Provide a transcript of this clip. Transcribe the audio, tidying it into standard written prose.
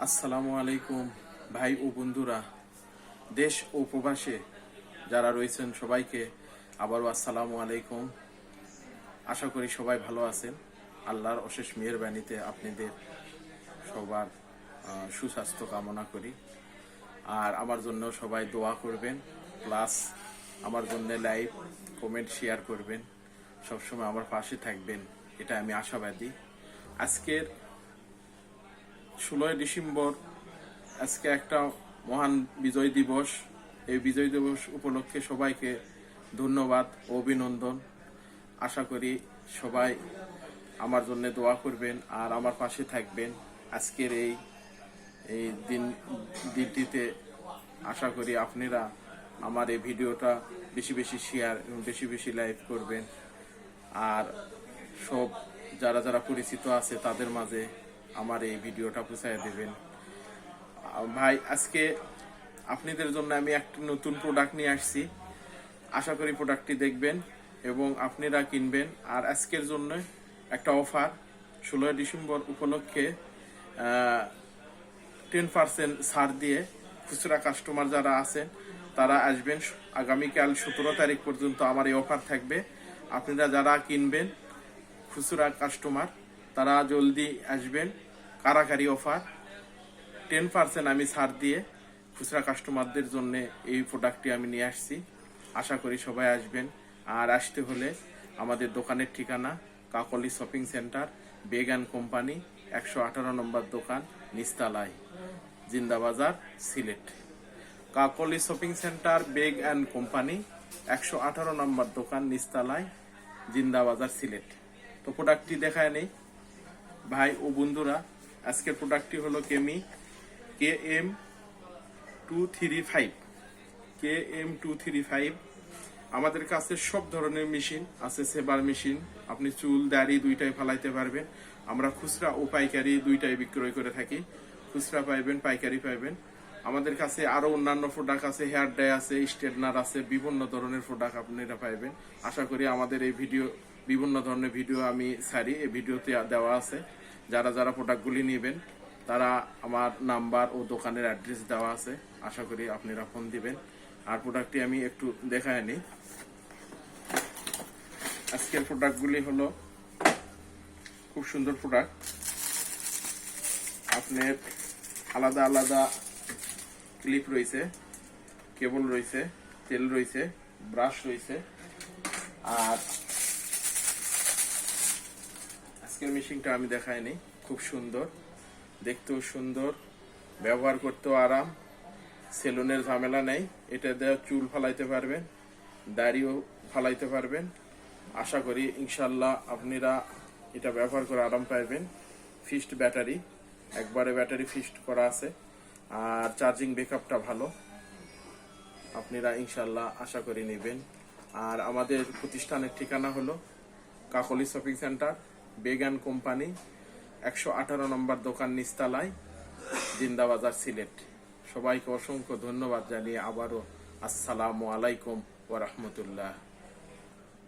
আসসালামু আলাইকুম ভাই ও বন্ধুরা, দেশ ও প্রবাসে যারা রয়েছেন সবাইকে আবারও আসসালামু আলাইকুম। আশা করি সবাই ভালো আছেন। আল্লাহর অশেষ মেহেরবানিতে আপনাদের সবার সুস্বাস্থ্য কামনা করি। আর আমার জন্য সবাই দোয়া করবেন, প্লাস আমার জন্য লাইক কমেন্ট শেয়ার করবেন, সবসময় আমার পাশে থাকবেন, এটা আমি আশাবাদী। আজকের 16 ডিসেম্বর, আজকে একটা মহান বিজয় দিবস। এই বিজয় দিবস উপলক্ষে সবাইকে ধন্যবাদ ও অভিনন্দন। আশা করি সবাই আমার জন্য দোয়া করবেন আর আমার পাশে থাকবেন। আজকের এই দিনটিতে আশা করি আপনারা আমার এই ভিডিওটা বেশি বেশি শেয়ার এবং বেশি বেশি লাইক করবেন। আর সব যারা যারা পরিচিত আছে তাদের মাঝে আমার এই ভিডিওটা পৌঁছায় দেবেন। ভাই, আজকে আপনাদের জন্য আমি একটি নতুন প্রোডাক্ট নিয়ে আসছি। আশা করি প্রোডাক্টটি দেখবেন এবং আপনারা কিনবেন। আর আজকের জন্য একটা অফার, 16 ডিসেম্বর উপলক্ষে 10% ছাড় দিয়ে খুচরা কাস্টমার যারা আছেন তারা আসবেন। আগামীকাল 17 তারিখ পর্যন্ত আমার এই অফার থাকবে। আপনারা যারা কিনবেন খুচরা কাস্টমার তারা জলদি আসবেন। কারাকারি অফার, 10% আমি ছাড় দিয়ে খুচরা কাস্টমারদের জন্য এই প্রোডাক্টটি আমি নিয়ে আসছি। আশা করি সবাই আসবেন। আর আসতে হলে আমাদের দোকানের ঠিকানা Kakoli shopping centre, Beg and company, 118 number দোকান, নিস্তালাই, Zindabazar, Sylhet. Kakoli shopping centre, Beg and company, 118 number দোকান, নিস্তালাই, জিন্দাবাজার, সিলেট। তো প্রোডাক্টটি দেখায় নেই ভাই ও বন্ধুরা। আজকের প্রোডাক্টটি হলো কেমি KM235। আমাদের কাছে সব ধরনের মেশিন আছে। সেবার মেশিন, আপনি চুল দাড়ি দুইটাই ফালাইতে পারবেন। আমরা খুচরা ও পাইকারি দুইটাই বিক্রয় করে থাকি। খুচরা পাইবেন, পাইকারি পাইবেন। আমাদের কাছে আরো অন্যান্য প্রোডাক্ট আছে, হেয়ার ডাই আছে, স্ট্রেটনার আছে, বিভিন্ন ধরনের প্রোডাক্ট আপনারা পাইবেন। আশা করি আমাদের এই ভিডিও, বিভিন্ন ধরনের ভিডিও আমি ছাড়ি, এই ভিডিওতে দেওয়া আছে। যারা যারা প্রোডাক্টগুলি নেবেন তারা আমার নাম্বার ও দোকানের অ্যাড্রেস দেওয়া আছে। আশা করি আপনারা ফোন দিবেন। আর প্রোডাক্টটি আমি একটু দেখায় নিই। আজকের প্রোডাক্টগুলি হলো খুব সুন্দর প্রোডাক্ট। আপনার আলাদা আলাদা ক্লিপ রয়েছে, কেবল রয়েছে, তেল রয়েছে, ব্রাশ রয়েছে। আর আজকের মেশিনটা আমি দেখাই নিই। খুব সুন্দর, দেখতেও সুন্দর, ব্যবহার করতেও আরাম, সেলুনের ঝামেলা নেই। এটা দিয়ে চুল ফালাইতে পারবেন, দাড়িও ফালাইতে পারবেন। আশা করি ইনশাল্লাহ আপনারা এটা ব্যবহার করে আরাম পাইবেন। ফিক্সড ব্যাটারি, একবারে ব্যাটারি ফিক্সড করা আছে। আর চার্জিং ব্যাকআপটা ভালো। আপনারা ইনশাল্লাহ আশা করি নেবেন। আর আমাদের প্রতিষ্ঠানের ঠিকানা হলো Kakoli shopping centre, Beg and company, 118 number দোকান, নিস্তালাই, জিন্দাবাজার, সিলেট। সবাইকে অসংখ্য ধন্যবাদ জানিয়ে আবারও আসসালামু আলাইকুম ওয়া রাহমাতুল্লাহ।